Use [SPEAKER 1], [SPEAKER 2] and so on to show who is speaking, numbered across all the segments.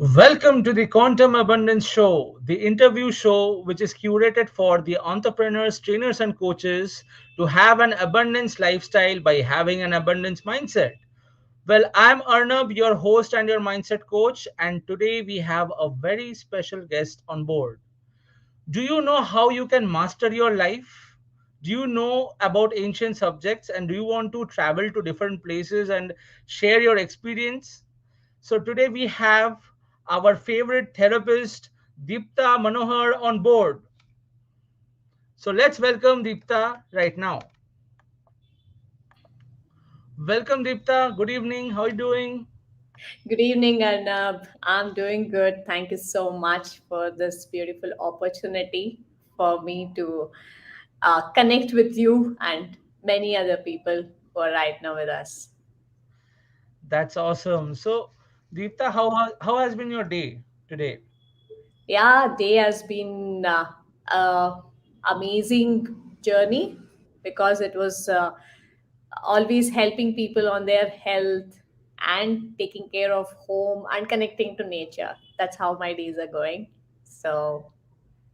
[SPEAKER 1] Welcome to the Quantum Abundance Show, the interview show which is curated for the entrepreneurs, trainers, and coaches to have an abundance lifestyle by having an abundance mindset. Well, I'm Arnab, your host and your mindset coach, and today we have a very special guest on board. Do you know how you can master your life? Do you know about ancient subjects and do you want to travel to different places and share your experience? So today we have our favorite therapist, Deepta Manohar, on board. So let's welcome Deepta right now. Welcome, Deepta. Good evening. How are you doing?
[SPEAKER 2] Good evening, Arnab. I'm doing good. Thank you so much for this beautiful opportunity for me to connect with you and many other people who are right now with us.
[SPEAKER 1] That's awesome. So, Deepta, how has been your day today?
[SPEAKER 2] Yeah, day has been a amazing journey because it was always helping people on their health and taking care of home and connecting to nature. That's how my days are going. So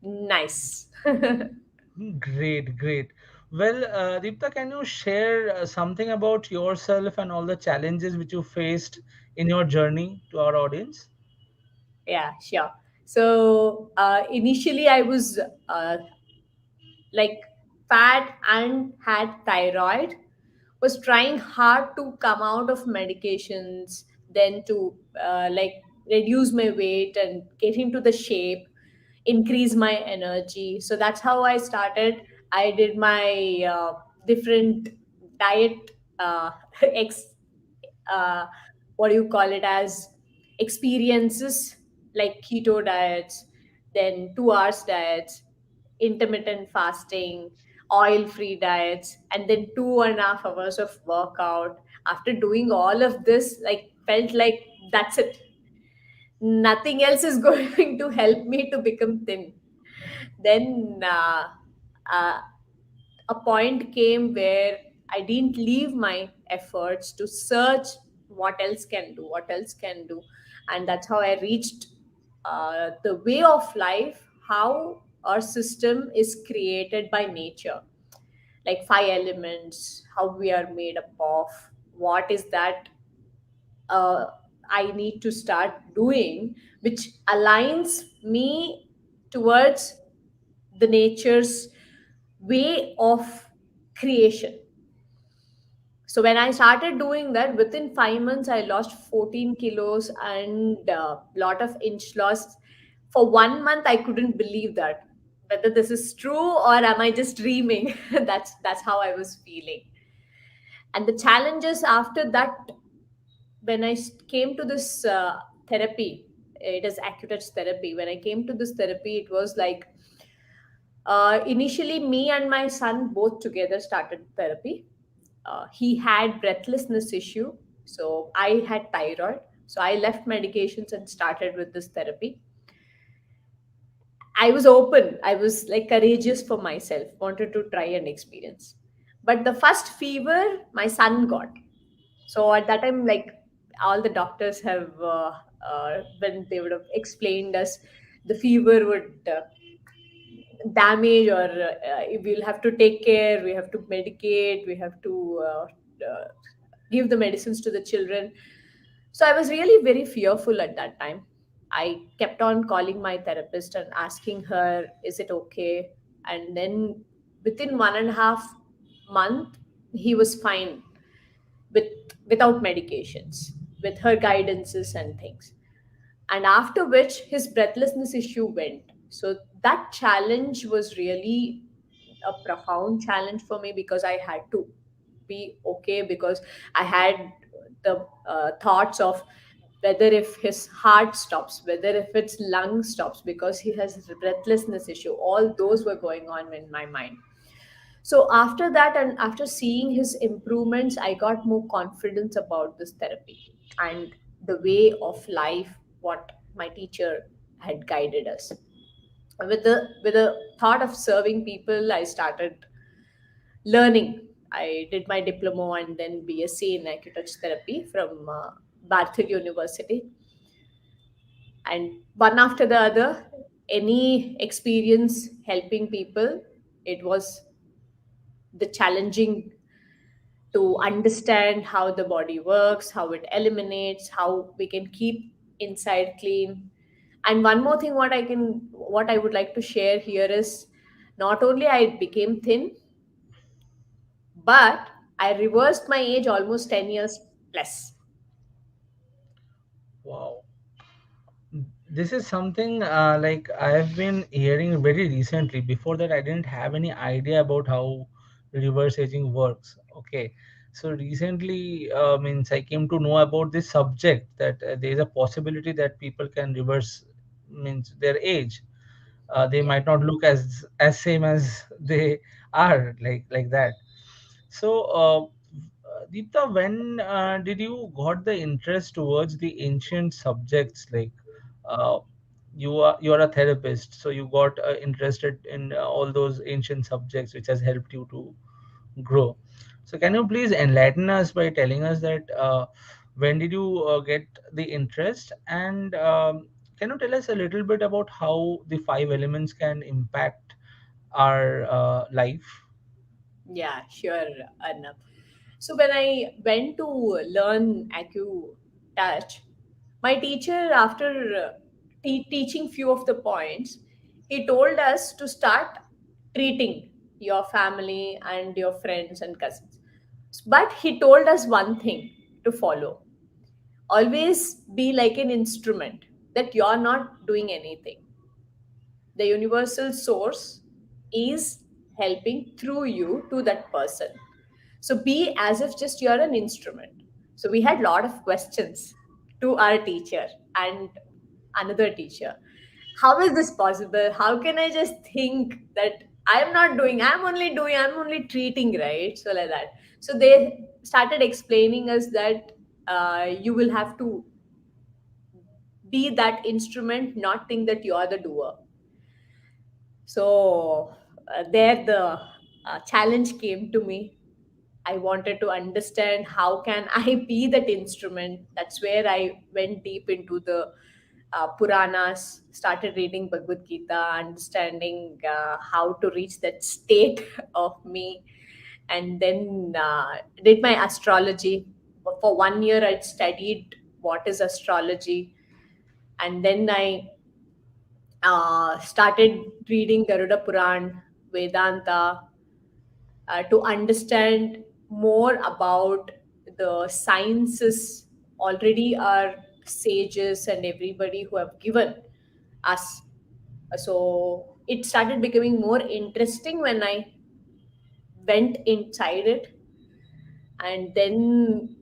[SPEAKER 2] nice.
[SPEAKER 1] Great, great. Well, Deepta, can you share something about yourself and all the challenges which you faced in your journey to our audience?
[SPEAKER 2] Yeah, sure. So initially, I was like fat and had thyroid. Was trying hard to come out of medications, then to reduce my weight and get into the shape, increase my energy. So that's how I started. I did my different diet ex uh, what do you call it as experiences, like keto diets, then 2 hours diets, intermittent fasting, oil free diets, and then 2.5 hours of workout. After doing all of this, like felt like that's it, nothing else is going to help me to become thin. Then uh, a point came where I didn't leave my efforts to search what else can do. And that's how I reached the way of life, how our system is created by nature, like 5 elements, how we are made up of, what is that I need to start doing, which aligns me towards the nature's way of creation. So when I started doing that, within 5 months, I lost 14 kilos and a lot of inch loss. For 1 month, I couldn't believe that whether this is true or am I just dreaming. That's how I was feeling. And the challenges after that, when came to this therapy, it is acute therapy. When I came to this therapy, it was like initially me and my son both together started therapy. He had breathlessness issue, so I had thyroid. So I left medications and started with this therapy. I was open. I was like courageous for myself. Wanted to try and experience. But the first fever, my son got. So at that time, like all the doctors have, when they would have explained us, the fever would damage, or we'll have to take care, we have to medicate, we have to give the medicines to the children. So I was really very fearful at that time. I kept on calling my therapist and asking her, is it okay? And then within 1.5 month, he was fine with without medications, with her guidances and things. And after which his breathlessness issue went. So that challenge was really a profound challenge for me, because I had to be okay, because I had the thoughts of whether if his heart stops, whether if its lung stops, because he has breathlessness issue. All those were going on in my mind. So after that, and after seeing his improvements, I got more confidence about this therapy and the way of life what my teacher had guided us. With the thought of serving people, I started learning. I did my diploma and then BSc in acute therapy from Bhartil University. and one after the other, any experience helping people, it was the challenging to understand how the body works, how it eliminates, how we can keep inside clean. And one more thing, what I would like to share here is, not only I became thin, but I reversed my age almost 10 years plus.
[SPEAKER 1] Wow. This is something like I've been hearing very recently. Before that, I didn't have any idea about how reverse aging works. Okay, so recently, means I came to know about this subject, that there is a possibility that people can reverse, means their age. They
[SPEAKER 2] Yeah.
[SPEAKER 1] might not look as same as they are, like that. So, Deepta, when did you got the interest towards the ancient subjects? Like, uh, you are a therapist, so you got interested in all those ancient subjects, which has helped you to grow. So, can you please enlighten us by telling us that when did you get the interest, and can you tell us a little bit about how the five elements can impact our life?
[SPEAKER 2] Yeah, sure, Arnab. So when I went to learn Touch, my teacher, after teaching few of the points, he told us to start treating your family and your friends and cousins. But he told us one thing to follow: always be like an instrument, that you're not doing anything. The universal source is helping through you to that person. So be as if just you're an instrument. So we had a lot of questions to our teacher and another teacher. How is this possible? How can I just think that I'm not doing, I'm only treating, right? So like that. So they started explaining us that you will have to be that instrument, not think that you are the doer. So there the challenge came to me. I wanted to understand how can I be that instrument. That's where I went deep into the Puranas, started reading Bhagavad Gita, understanding how to reach that state of me, and then did my astrology. For 1 year, I studied what is astrology, and then I started reading Garuda Puran, Vedanta, to understand more about the sciences. Already our sages and everybody who have given us. So it started becoming more interesting when I went inside it. And then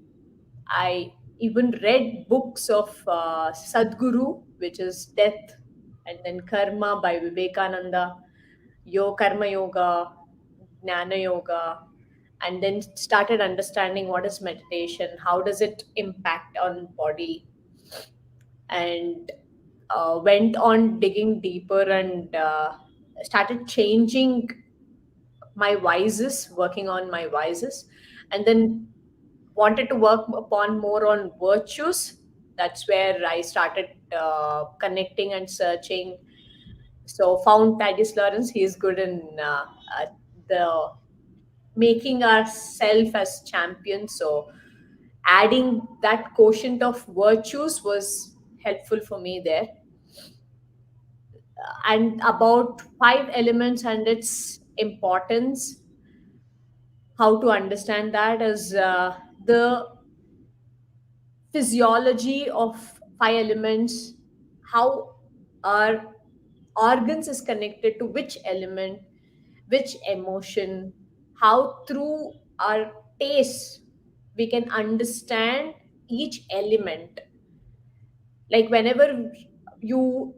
[SPEAKER 2] I even read books of Sadhguru, which is Death, and then Karma by Vivekananda, Karma Yoga, Jnana Yoga, and then started understanding what is meditation, how does it impact on body, and went on digging deeper and started changing my vices, working on my vices, and then wanted to work upon more on virtues. That's where I started connecting and searching. So found Thaddeus Lawrence. He is good in the making ourselves as champions. So adding that quotient of virtues was helpful for me there. And about five elements and its importance, how to understand that is the physiology of five elements, how our organs is connected to which element, which emotion, how through our taste we can understand each element. Like whenever you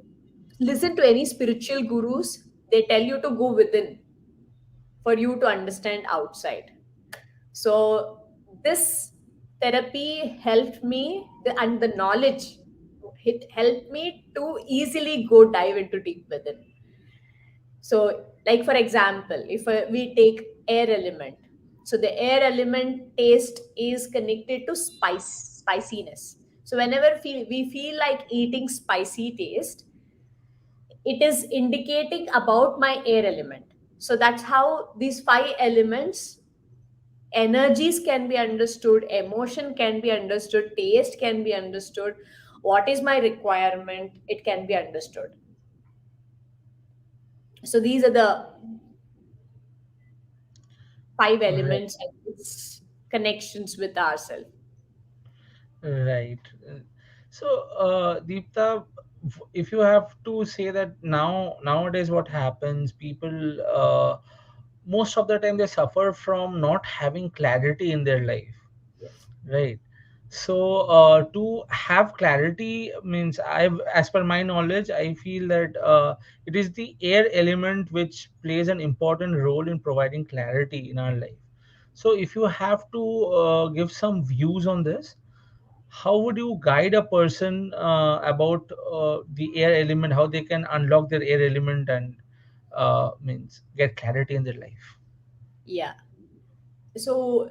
[SPEAKER 2] listen to any spiritual gurus, they tell you to go within for you to understand outside. So this therapy helped me, and the knowledge, it helped me to easily go dive into deep within. So, like for example, if we take air element, so the air element taste is connected to spiciness. So whenever we feel like eating spicy taste, it is indicating about my air element. So that's how these five elements, energies can be understood, emotion can be understood, taste can be understood, what is my requirement, it can be understood. So these are the five
[SPEAKER 1] Right.
[SPEAKER 2] elements and its connections with ourselves.
[SPEAKER 1] Right. So, Deepta, if you have to say that nowadays what happens, people most of the time they suffer from not having clarity in their life,
[SPEAKER 2] Yes.
[SPEAKER 1] right? So, to have clarity means, as per my knowledge, I feel that it is the air element which plays an important role in providing clarity in our life. So, if you have to give some views on this, how would you guide a person about the air element, how they can unlock their air element and means get clarity in their life?
[SPEAKER 2] Yeah. So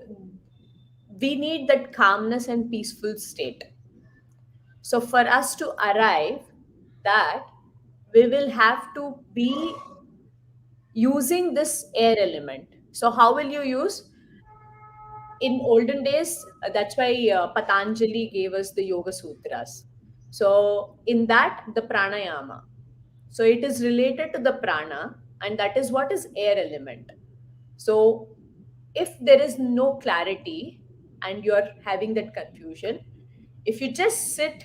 [SPEAKER 2] we need that calmness and peaceful state. So for us to arrive that, we will have to be using this air element. So how will you use? In olden days, that's why Patanjali gave us the Yoga Sutras. So in that, the pranayama. So it is related to the prana, and that is what is air element. So if there is no clarity and you're having that confusion, if you just sit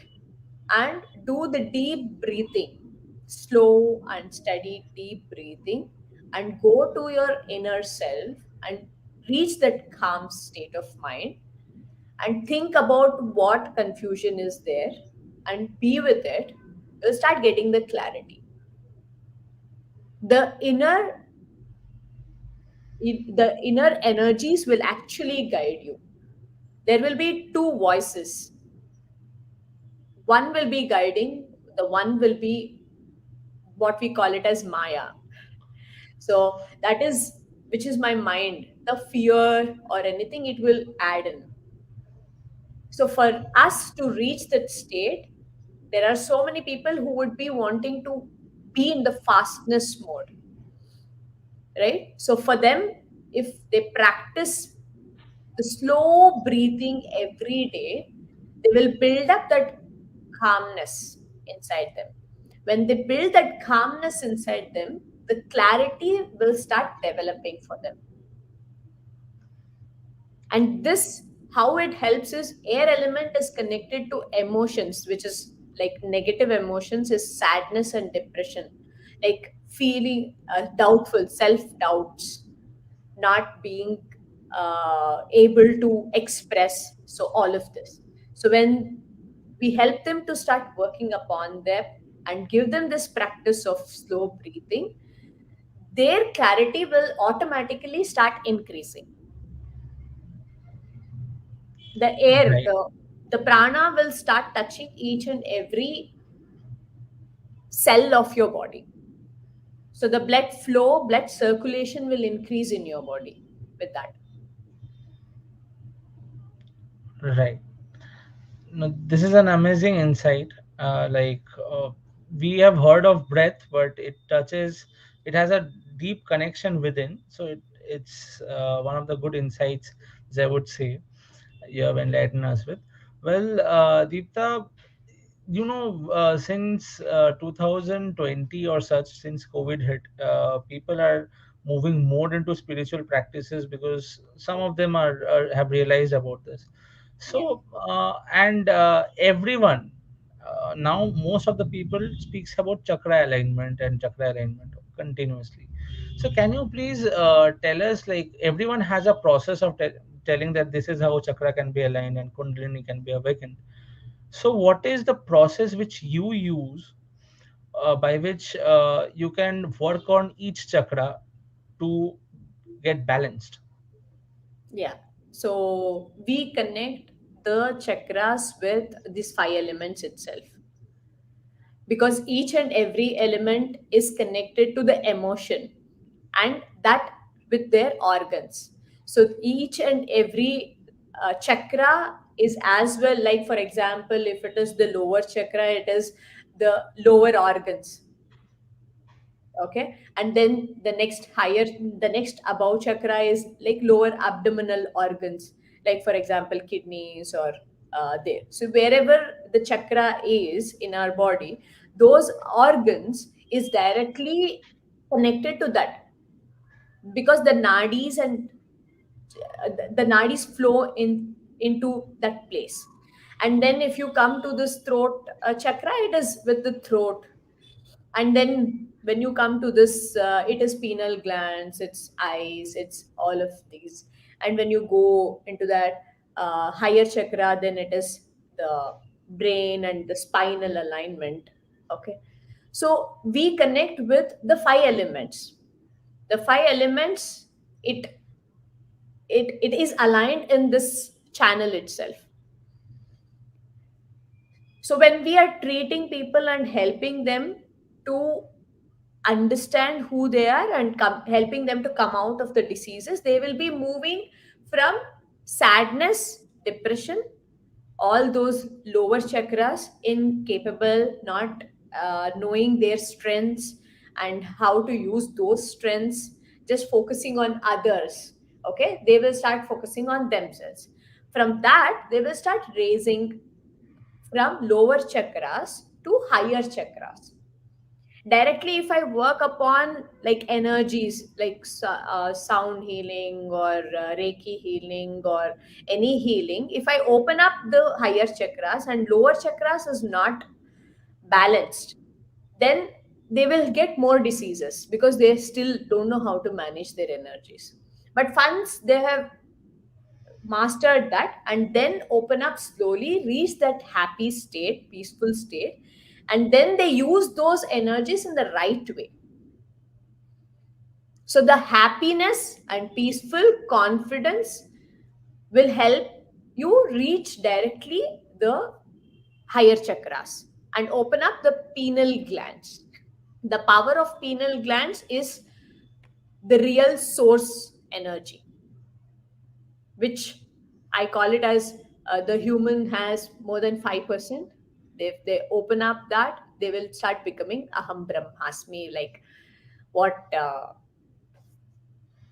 [SPEAKER 2] and do the deep breathing, slow and steady deep breathing, and go to your inner self and reach that calm state of mind and think about what confusion is there and be with it, you'll start getting the clarity. The inner the inner energies will actually guide you. There will be two voices. One will be guiding, the one will be what we call it as Maya. So that is, which is my mind, the fear or anything it will add in. So for us to reach that state, there are so many people who would be wanting to be in the fastness mode, right? So for them, if they practice the slow breathing every day, they will build up that calmness inside them. When they build that calmness inside them, the clarity will start developing for them. And this, how it helps is air element is connected to emotions, which is like negative emotions, is sadness and depression, like feeling doubtful, self doubts, not being able to express. So all of this. So when we help them to start working upon them and give them this practice of slow breathing, their clarity will automatically start increasing. The air,
[SPEAKER 1] Right.
[SPEAKER 2] the prana will start touching each and every cell of your body. So the blood flow, blood circulation will increase in your body with that.
[SPEAKER 1] Right. No, this is an amazing insight. We have heard of breath, but it has a deep connection within. So it's one of the good insights, as I would say, you have enlightened us with. Well, Deepta, since 2020 or such, since COVID hit, people are moving more into spiritual practices because some of them have realized about this.
[SPEAKER 2] Yeah.
[SPEAKER 1] So and everyone now, most of the people speaks about chakra alignment and chakra alignment continuously. So can you please tell us, like, everyone has a process of telling that this is how chakra can be aligned and kundalini can be awakened. So, what is the process which you use by which you can work on each chakra to get balanced?
[SPEAKER 2] Yeah. So we connect the chakras with these five elements itself, because each and every element is connected to the emotion and that with their organs. So each and every chakra is as well, like for example, if it is the lower chakra, it is the lower organs. Okay, and then the next above chakra is like lower abdominal organs, like for example kidneys or there. So wherever the chakra is in our body, those organs is directly connected to that, because the nadis and the nadis flow into that place. And then if you come to this throat chakra, it is with the throat. And then when you come to this it is pineal glands, it's eyes, it's all of these. And when you go into that higher chakra, then it is the brain and the spinal alignment. Okay, so we connect with the five elements. The five elements, it it is aligned in this channel itself. So when we are treating people and helping them to understand who they are and helping them to come out of the diseases, they will be moving from sadness, depression, all those lower chakras, incapable, not knowing their strengths and how to use those strengths, just focusing on others. Okay, they will start focusing on themselves. From that, they will start raising from lower chakras to higher chakras. Directly, if I work upon like energies like sound healing or reiki healing or any healing, if I open up the higher chakras and lower chakras is not balanced, then they will get more diseases because they still don't know how to manage their energies. But once they have mastered that and then open up slowly, reach that happy state, peaceful state, and then they use those energies in the right way. So the happiness and peaceful confidence will help you reach directly the higher chakras and open up the pineal glands. The power of pineal glands is the real source energy, which I call it as the human has more than 5%. If they open up that, they will start becoming Aham Brahmasmi, like what our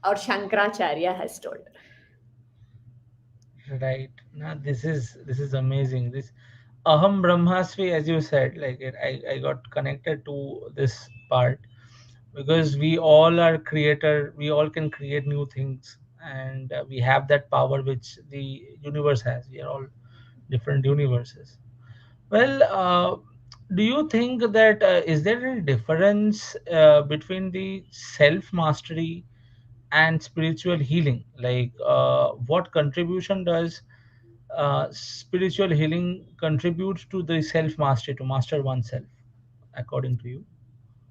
[SPEAKER 2] Shankaracharya has told.
[SPEAKER 1] Right. Now this is amazing. This Aham Brahmasvi, as you said, like I got connected to this part because we all are creator. We all can create new things, and we have that power which the universe has. We are all different universes. Well, do you think that is there any difference between the self mastery and spiritual healing? Like, what contribution does spiritual healing contribute to the self mastery, to master oneself, according to you?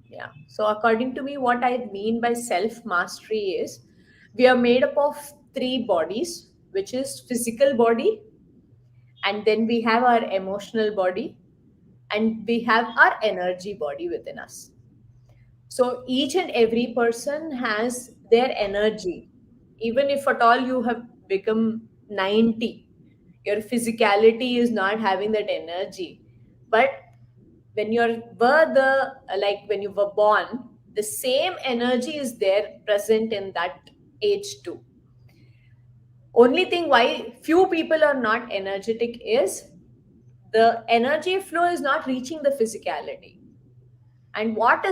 [SPEAKER 2] Yeah. So, according to me, what I mean by self mastery is we are made up of three bodies, which is physical body, and then we have our emotional body, and we have our energy body within us. So, each and every person has their energy. Even if at all you have become 90, your physicality is not having that energy. But when you're were the like when you were born, the same energy is there present in that age too. Only thing why few people are not energetic is the energy flow is not reaching the physicality. And what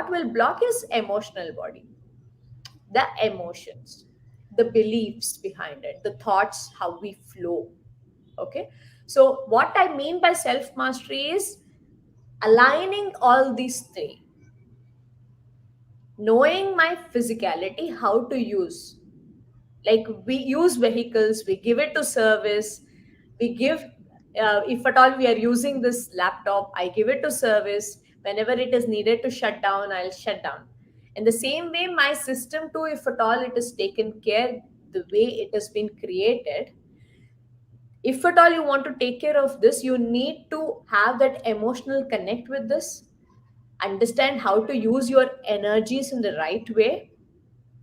[SPEAKER 2] will block is emotional body, the emotions, the beliefs behind it, the thoughts, how we flow. Okay, so what I mean by self mastery is aligning all these three, knowing my physicality, how to use. Like we use vehicles, we give it to service, we give, if at all we are using this laptop, I give it to service. Whenever it is needed to shut down, I'll shut down. In the same way, my system too, if at all it is taken care the way it has been created, if at all you want to take care of this, you need to have that emotional connect with this, understand how to use your energies in the right way,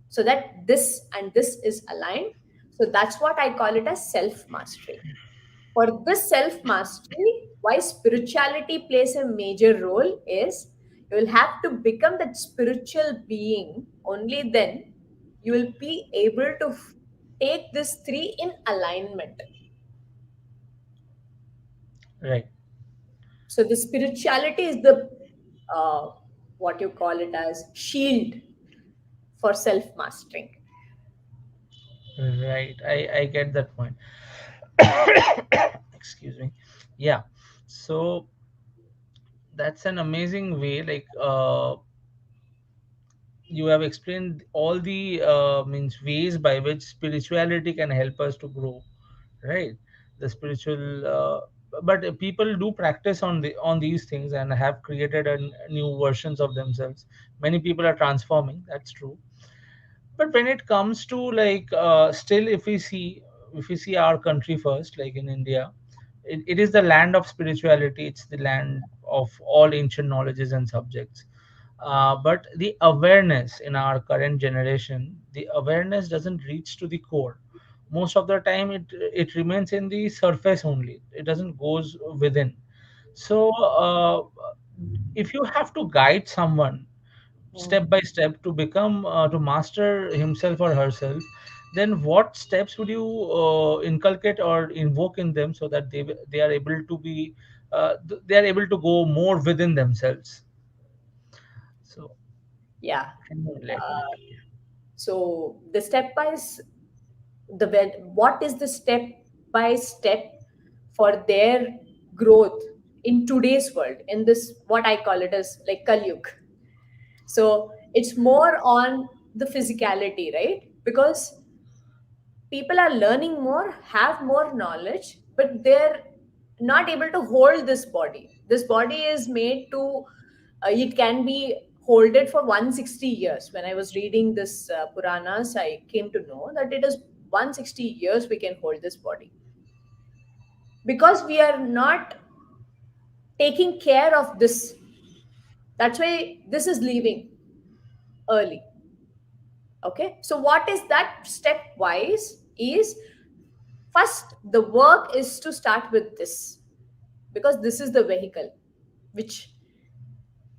[SPEAKER 2] so that this and this is aligned. So that's what I call it as self mastery. For this self mastery, why spirituality plays a major role is you will have to become that spiritual being. Only then you will be able to take this three in alignment.
[SPEAKER 1] Right.
[SPEAKER 2] So the spirituality is the uh, what you call it as shield for self mastering.
[SPEAKER 1] Right. I get that point. Excuse me. Yeah. So that's an amazing way. Like, you have explained all the means ways by which spirituality can help us to grow, right? The spiritual, but people do practice on these things and have created new versions of themselves. Many people are transforming. That's true. But when it comes to like, still, if we see our country first, like in India, it is the land of spirituality. It's the land of all ancient knowledges and subjects. But the awareness in our current generation, the awareness doesn't reach to the core. Most of the time, it remains in the surface only. It doesn't goes within. So, if you have to guide someone step by step to become, to master himself or herself, then what steps would you inculcate or invoke in them so that they are able to be, they are able to go more within themselves? So
[SPEAKER 2] Yeah.
[SPEAKER 1] can you enlighten it?
[SPEAKER 2] So the step by what is the step by step for their growth in today's world, in this what I call it as like Kalyug. So it's more on the physicality, right? Because people are learning more, have more knowledge, but they're not able to hold this body. This body is made to, it can be holded for 160 years. When I was reading this Puranas, I came to know that it is 160 years we can hold this body. Because we are not taking care of this. That's why this is leaving early. Okay. So, what is that stepwise is first the work is to start with this, because this is the vehicle which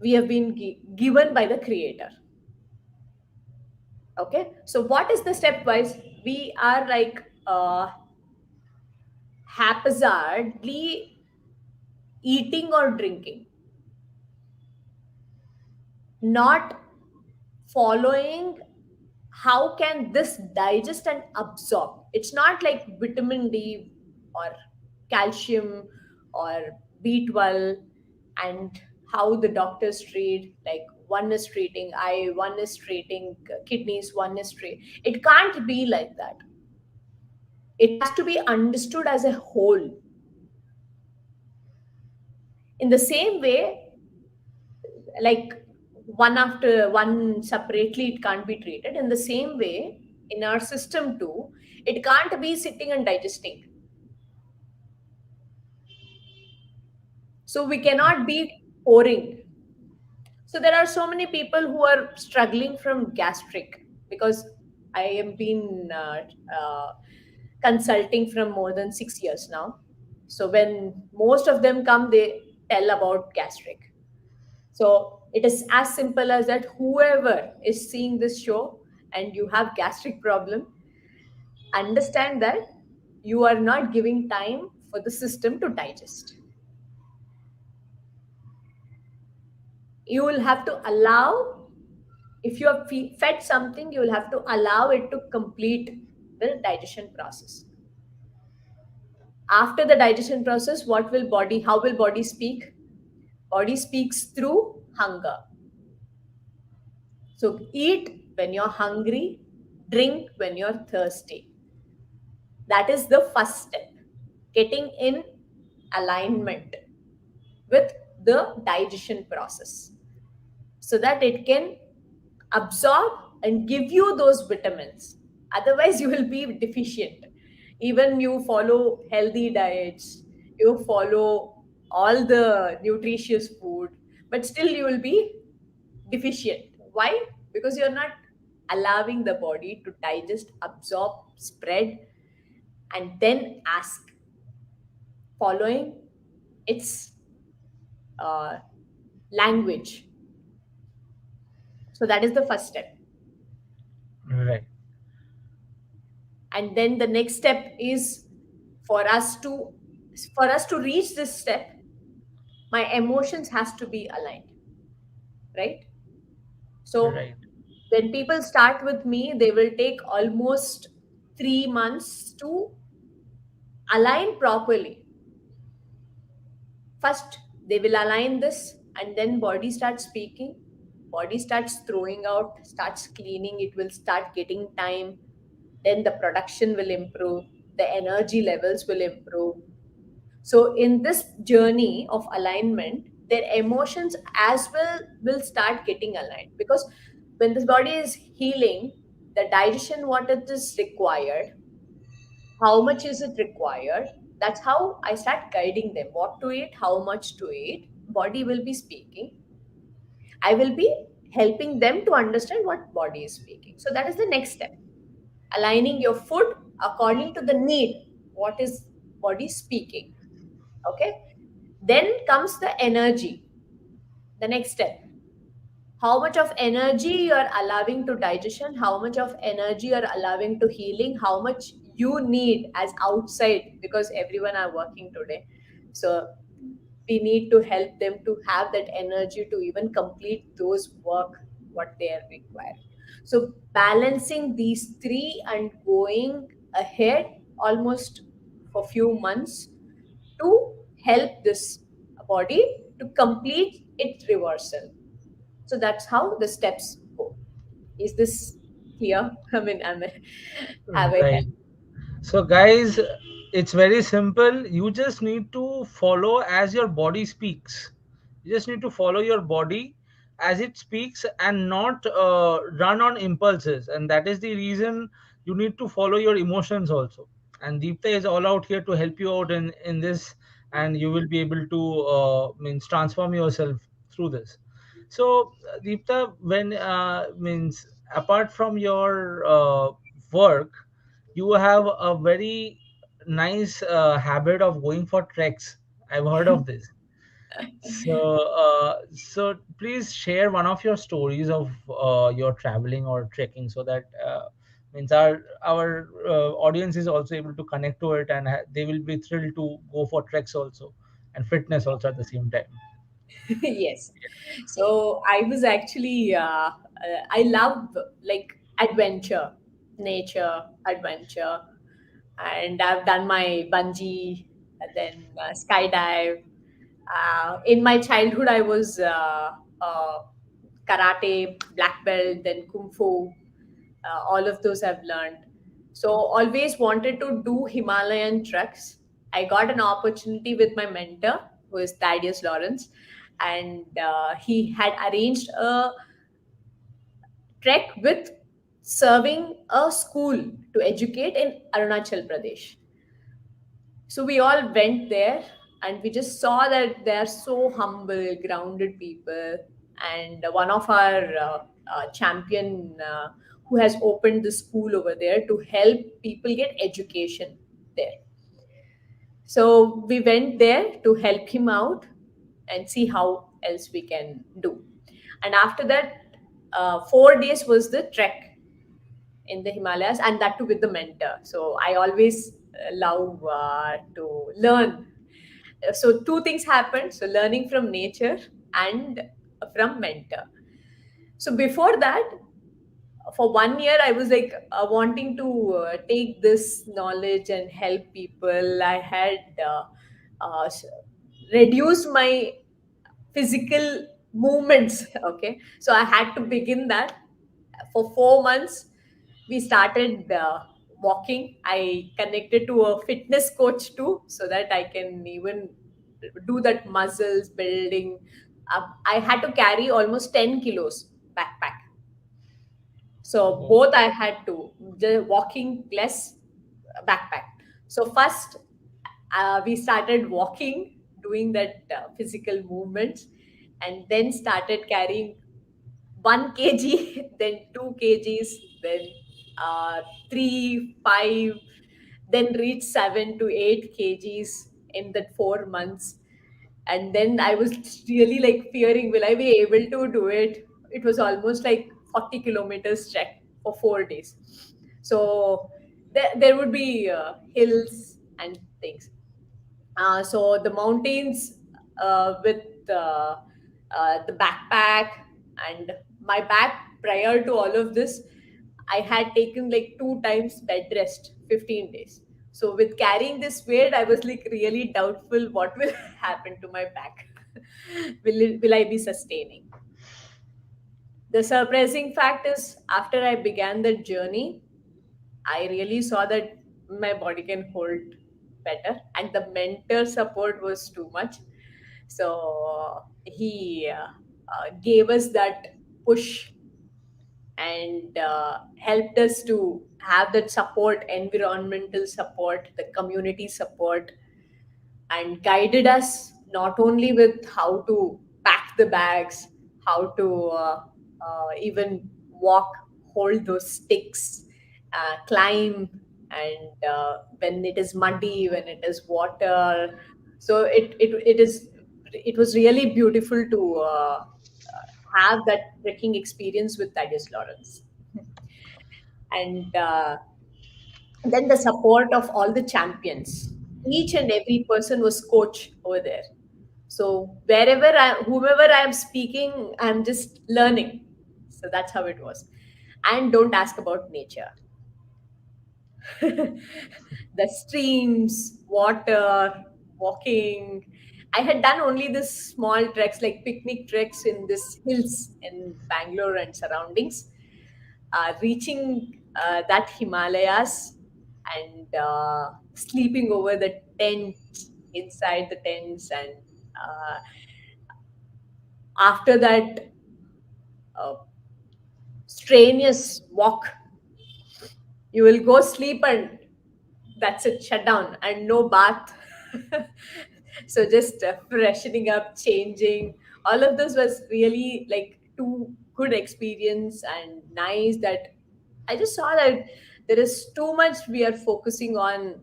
[SPEAKER 2] we have been given by the creator. Okay, so what is the stepwise? We are like haphazardly eating or drinking, not following how can this digest and absorb. It's not like vitamin D or calcium or B12, and how the doctors treat, like one is treating eye, one is treating kidneys, one is treating. It can't be like that. It has to be understood as a whole. In the same way, like one after one separately, it can't be treated. In the same way, in our system too, it can't be sitting and digesting. So we cannot be pouring. So there are so many people who are struggling from gastric, because I have been consulting from more than 6 years now. So when most of them come, they tell about gastric. So it is as simple as that. Whoever is seeing this show and you have gastric problem, understand that you are not giving time for the system to digest. You will have to allow, if you have fed something, you will have to allow it to complete the digestion process. After the digestion process, what will body, how will body speak? Body speaks through hunger. So eat when you're hungry, drink when you're thirsty. That is the first step, getting in alignment with the digestion process so that it can absorb and give you those vitamins. Otherwise, you will be deficient. Even you follow healthy diets, you follow all the nutritious food, but still you will be deficient. Why? Because you're not allowing the body to digest, absorb, spread, and then ask, following its uh, language. So that is the first step.
[SPEAKER 1] Right.
[SPEAKER 2] And then the next step is for us to for us to reach this step, my emotions has to be aligned, right? So
[SPEAKER 1] Right.
[SPEAKER 2] when people start with me, they will take almost 3 months to align properly. First, they will align this, and then body starts speaking. Body starts throwing out, starts cleaning, it will start getting time. Then the production will improve, the energy levels will improve. So, in this journey of alignment, their emotions as well will start getting aligned, because when this body is healing, the digestion, what it is required, how much is it required, that's how I start guiding them what to eat, how much to eat. Body will be speaking, I will be helping them to understand what body is speaking. So that is the next step, aligning your food according to the need, what is body speaking. Okay, then comes the energy, the next step, how much of energy you are allowing to digestion, how much of energy you are allowing to healing, how much you need as outside, because everyone are working today. So we need to help them to have that energy to even complete those work what they are required. So balancing these three and going ahead almost for few months to help this body to complete its reversal. So that's how the steps go. Is this clear? I mean, have I
[SPEAKER 1] Right.
[SPEAKER 2] helped?
[SPEAKER 1] So, guys, it's very simple. You just need to follow as your body speaks. You just need to follow your body as it speaks and not run on impulses. And that is the reason you need to follow your emotions also. And Deepta is all out here to help you out in this, and you will be able to means transform yourself through this. So, Deepta, when means apart from your work, you have a very nice habit of going for treks. I've heard of this. So please share one of your stories of your traveling or trekking, so that means our audience is also able to connect to it, and they will be thrilled to go for treks also, and fitness also at the same time.
[SPEAKER 2] Yes. So I was actually, I love like adventure, nature, adventure. And I've done my bungee, and then skydive. In my childhood, I was uh, karate, black belt, then kung fu. All of those I've learned. So always wanted to do Himalayan treks. I got an opportunity with my mentor, who is Thaddeus Lawrence, and he had arranged a trek with serving a school to educate in Arunachal Pradesh. So we all went there, and we just saw that they are so humble, grounded people. And one of our champion who has opened the school over there to help people get education there. So we went there to help him out and see how else we can do. And after that, 4 days was the trek in the Himalayas, and that too with the mentor. So I always love to learn. So two things happened. So learning from nature and from mentor. So before that, for 1 year, I was like wanting to take this knowledge and help people. I had uh, s- reduced my physical movements. Okay, so I had to begin that. For 4 months we started walking. I connected to a fitness coach too, so that I can even do that muscles building. I had to carry almost 10 kilos backpack. So
[SPEAKER 1] Oh,
[SPEAKER 2] both I had to, the walking plus backpack. So first we started walking, doing that physical movements, and then started carrying 1 kg, then 2 kgs, then 3, 5, then reach 7 to 8 kgs in that 4 months. And then I was really like fearing, will I be able to do it? It was almost like 40 kilometers trek for 4 days. So there would be hills and things. So the mountains with the backpack and my bag. Prior to all of this, I had taken like 2 times bed rest, 15 days. So with carrying this weight, I was like really doubtful what will happen to my back. Will I be sustaining? The surprising fact is, after I began the journey, I really saw that my body can hold better, and the mentor support was too much. So he gave us that push and helped us to have that support, environmental support, the community support, and guided us not only with how to pack the bags, how to even walk, hold those sticks, climb, and when it is muddy, when it is water. So it was really beautiful to have that trekking experience with Thaddeus Lawrence. And then the support of all the champions. Each and every person was coach over there. So whomever I am speaking, I'm just learning. So that's how it was. And don't ask about nature. The streams, water, walking. I had done only this small treks, like picnic treks in this hills in Bangalore and surroundings. Reaching that Himalayas and sleeping over the tents, inside the tents, and uh, after that uh, strenuous walk, you will go sleep and that's it, shut down, and no bath. So just freshening up, changing, all of this was really like too good experience and nice that I just saw that there is too much we are focusing on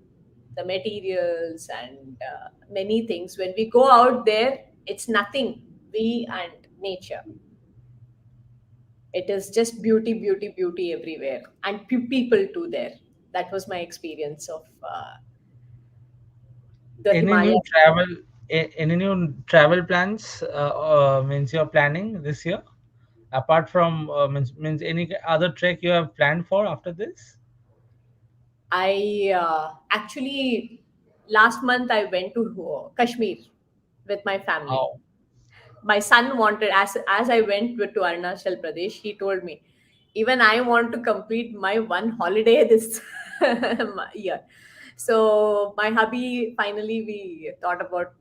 [SPEAKER 2] the materials and many things. When we go out there, it's nothing. We and nature. It is just beauty, beauty, beauty everywhere, and people too there. That was my experience of the
[SPEAKER 1] Any
[SPEAKER 2] Himalaya.
[SPEAKER 1] new any new travel plans means you're planning this year? Apart from means any other trek you have planned for after this?
[SPEAKER 2] I actually last month I went to Kashmir with my family.
[SPEAKER 1] Oh,
[SPEAKER 2] My son wanted, as I went to Arunachal Pradesh, he told me, even I want to complete my one holiday this year. So my hubby, finally we thought about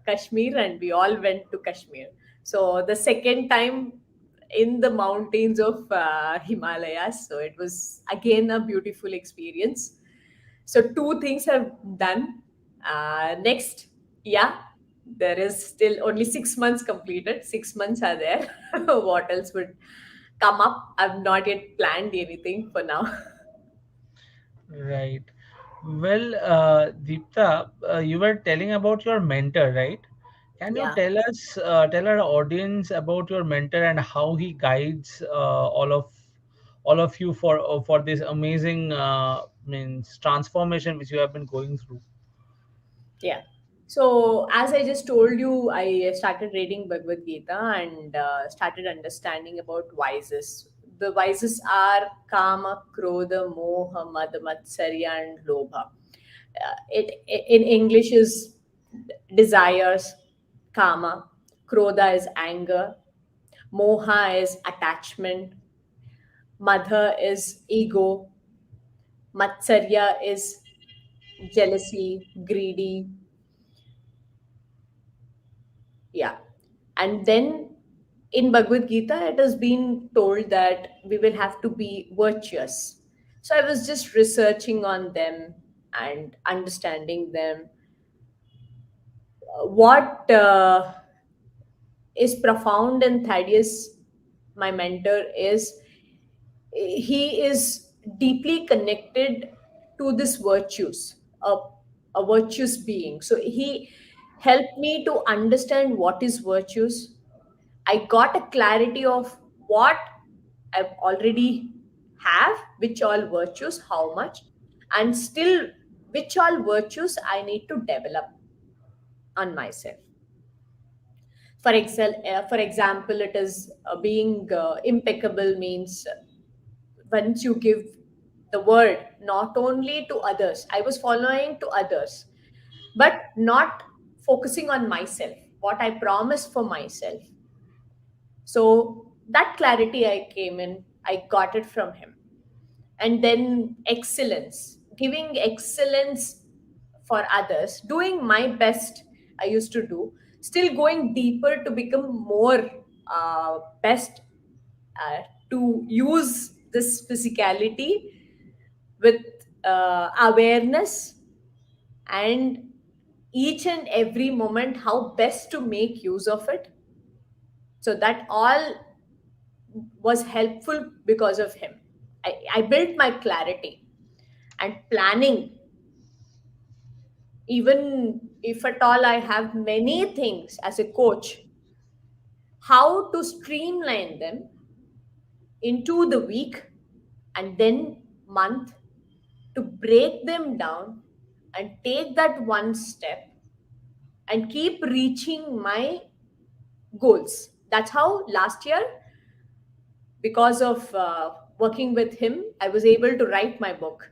[SPEAKER 2] Kashmir and we all went to Kashmir. So the second time in the mountains of Himalayas. So it was again a beautiful experience. So two things have done. Next, yeah, there is still only 6 months completed. 6 months are there. What else would come up? I've not yet planned anything for now.
[SPEAKER 1] right. Well, Deepta, you were telling about your mentor, right? Can you
[SPEAKER 2] Yeah.
[SPEAKER 1] tell our audience about your mentor and how he guides all of you for this amazing means transformation which you have been going through?
[SPEAKER 2] Yeah. So, as I just told you, I started reading Bhagavad Gita and started understanding about vices. The vices are Kama, Krodha, Moha, Mada, Matsarya, and Lobha. It in English is desires, Kama. Krodha is anger. Moha is attachment. Madha is ego. Matsarya is jealousy, greedy. Yeah. And then in Bhagavad Gita, it has been told that we will have to be virtuous. So I was just researching on them and understanding them. What is profound in Thaddeus? my mentor is, he is deeply connected to this virtues, a virtuous being. So he helped me to understand what is virtues. I got a clarity of what I already have, which all virtues, how much, and still which all virtues I need to develop on myself. For example, it is being impeccable means once you give the word not only to others, I was following to others, but not focusing on myself, what I promised for myself. So that clarity I came in, I got it from him. And then excellence, giving excellence for others, doing my best, I used to do, still going deeper to become more best, uh, to use this physicality with awareness, and each and every moment how best to make use of it. So that all was helpful because of him. I built my clarity and planning. Even if at all I have many things as a coach, how to streamline them into the week and then month, to break them down and take that one step and keep reaching my goals. That's how last year, because of working with him, I was able to write my book,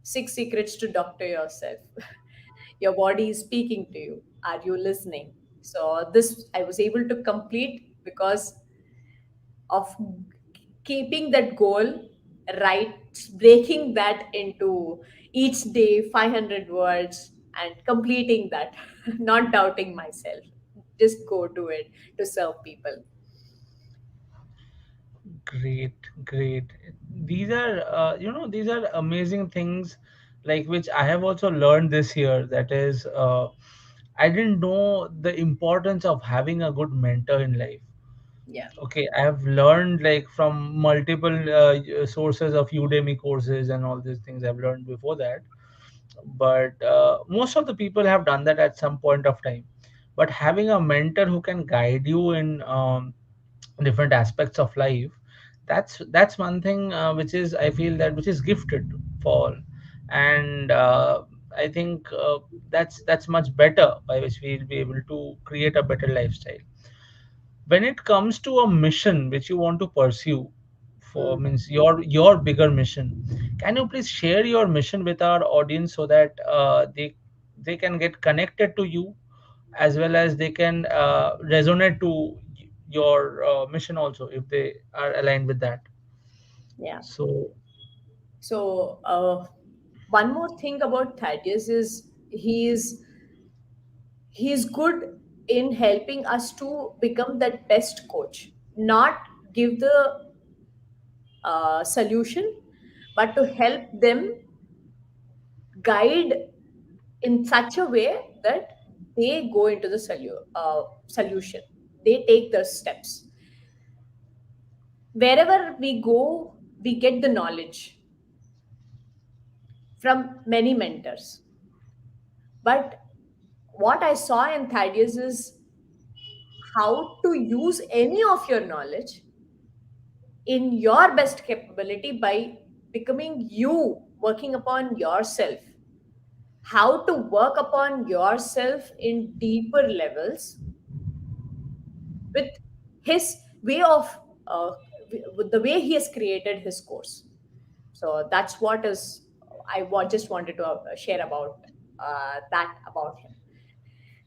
[SPEAKER 2] Six Secrets to Doctor Yourself. Your body is speaking to you. Are you listening? So, this I was able to complete because of keeping that goal right, breaking that into each day 500 words and completing that, not doubting myself. Just go to it to serve people.
[SPEAKER 1] Great, great. These are, these are amazing things, like which I have also learned this year. That is, I didn't know the importance of having a good mentor in life.
[SPEAKER 2] Yeah.
[SPEAKER 1] Okay, I have learned like from multiple sources of Udemy courses and all these things I've learned before that. But most of the people have done that at some point of time. But having a mentor who can guide you in different aspects of life, that's one thing which is, I feel that, which is gifted for all. And I think that's much better, by which we'll be able to create a better lifestyle. When it comes to a mission which you want to pursue, for
[SPEAKER 2] Mm.
[SPEAKER 1] means your bigger mission, can you please share your mission with our audience, so that they can get connected to you, as well as they can resonate to your mission also, if they are aligned with that.
[SPEAKER 2] Yeah.
[SPEAKER 1] So
[SPEAKER 2] So, one more thing about Thaddeus is he's good in helping us to become that best coach, not give the solution, but to help them guide in such a way that they go into the solution. They take the steps. Wherever we go, we get the knowledge from many mentors. But what I saw in Thaddeus is how to use any of your knowledge in your best capability by becoming you, working upon yourself, how to work upon yourself in deeper levels with his way of uh, with the way he has created his course. So that's what is just wanted to share about that about him.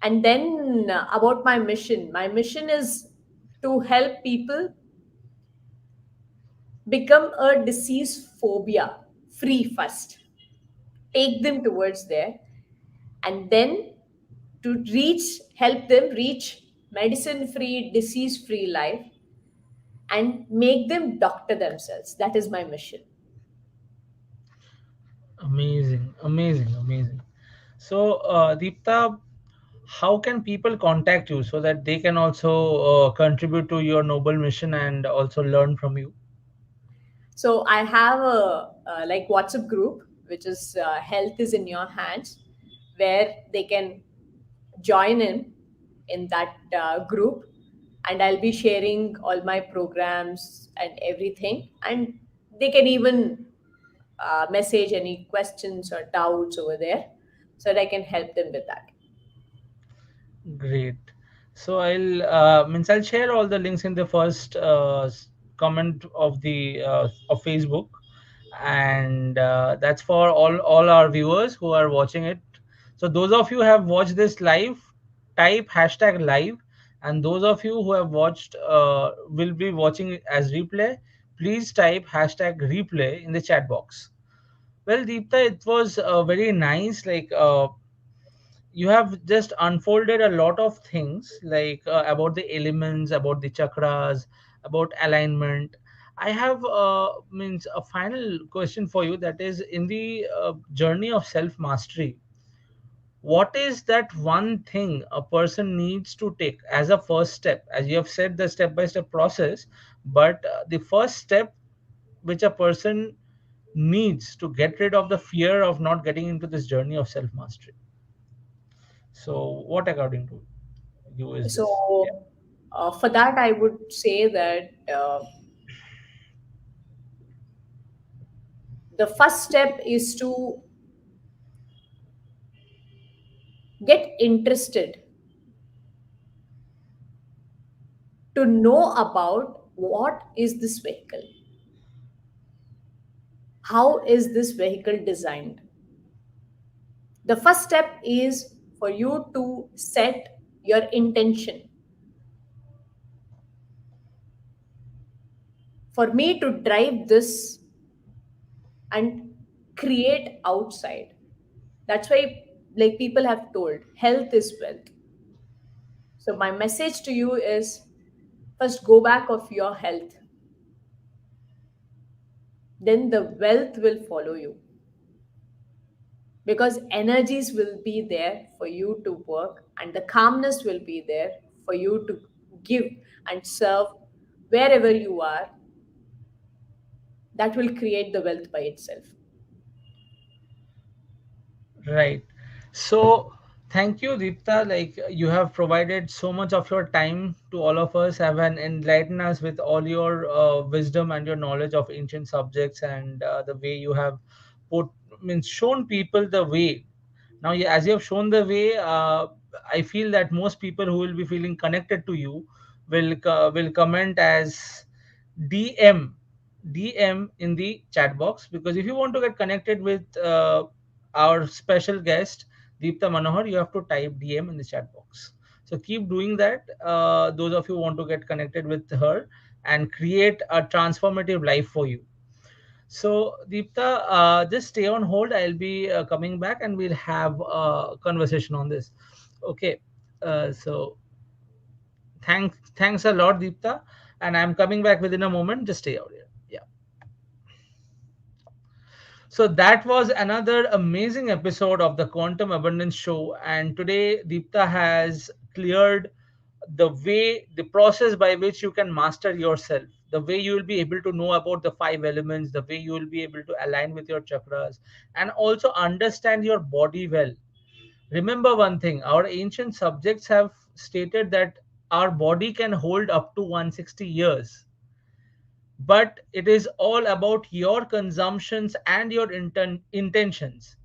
[SPEAKER 2] And then about my mission, my mission is to help people become a disease phobia free first, take them towards there, and then to help them reach medicine free, disease free life, and make them doctor themselves. That is my mission.
[SPEAKER 1] amazing, amazing, amazing. So Deepta, How can people contact you so that they can also contribute to your noble mission and also learn from you?
[SPEAKER 2] So I have a like WhatsApp group, which is Health is in Your Hands, where they can join in that group, and I'll be sharing all my programs and everything, and they can even message any questions or doubts over there, so that I can help them with that.
[SPEAKER 1] Great. So I'll share all the links in the first comment of the of Facebook, and that's for all our viewers who are watching it. So those of you who have watched this live, type hashtag live, and those of you who have watched will be watching it as replay. Please type hashtag replay in the chat box. Well, Deepta, it was very nice. You have just unfolded a lot of things about the elements, about the chakras, about alignment. I have means a final question for you, that is, in the journey of self mastery, what is that one thing a person needs to take as a first step? As you have said, the step by step process, but the first step which a person needs to get rid of the fear of not getting into this journey of self mastery. So what, according to you, is this? Yeah.
[SPEAKER 2] So for that, I would say that the first step is to get interested, to know about what is this vehicle, how is this vehicle designed. The first step is for you to set your intention. For me to drive this and create outside. That's why, like, people have told, health is wealth. So my message to you is, first go back of your health, then the wealth will follow you, because energies will be there for you to work, and the calmness will be there for you to give and serve wherever you are. That will create the wealth by itself.
[SPEAKER 1] Right. So thank you, Deepta. Like, you have provided so much of your time to all of us, have an enlightened us with all your wisdom and your knowledge of ancient subjects, and the way you have put means shown people the way. Now, as you have shown the way, I feel that most people who will be feeling connected to you will comment as DM DM in the chat box, because if you want to get connected with our special guest Deepta Manohar, you have to type DM in the chat box. So keep doing that. Those of you who want to get connected with her and create a transformative life for you. So Deepta, just stay on hold. I'll be coming back and we'll have a conversation on this. Okay. So thanks a lot, Deepta, and I'm coming back within a moment. Just stay out here. Yeah. So that was another amazing episode of the Quantum Abundance Show. And today, Deepta has cleared the process by which you can master yourself, the way you will be able to know about the five elements, the way you will be able to align with your chakras, and also understand your body well. Remember one thing, our ancient subjects have stated that our body can hold up to 160 years, but it is all about your consumptions and your intentions,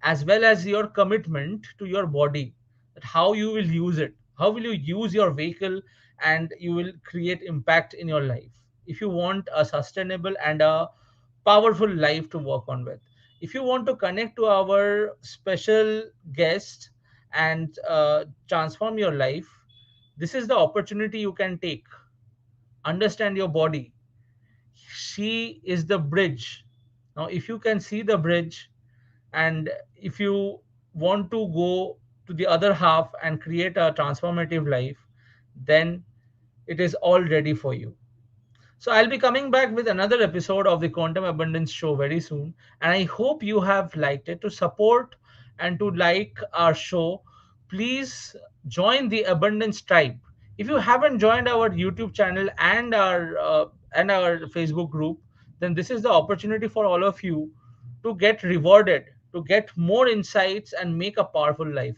[SPEAKER 1] as well as your commitment to your body, that how you will use it, how will you use your vehicle, and you will create impact in your life if you want a sustainable and a powerful life to work on with. If you want to connect to our special guest and transform your life, this is the opportunity you can take. Understand your body. She is the bridge. Now, if you can see the bridge, and if you want to go to the other half and create a transformative life, then it is all ready for you. So I'll be coming back with another episode of the Quantum Abundance Show very soon, and I hope you have liked it. To support and to like our show, please join the Abundance Tribe. If you haven't joined our YouTube channel and our Facebook group, then this is the opportunity for all of you to get rewarded, to get more insights and make a powerful life.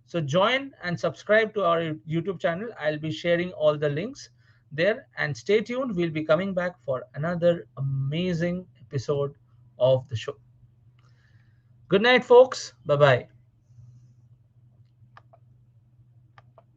[SPEAKER 1] So join and subscribe to our YouTube channel. I'll be sharing all the links there, and stay tuned. We'll be coming back for another amazing episode of the show. Good night, folks. Bye bye.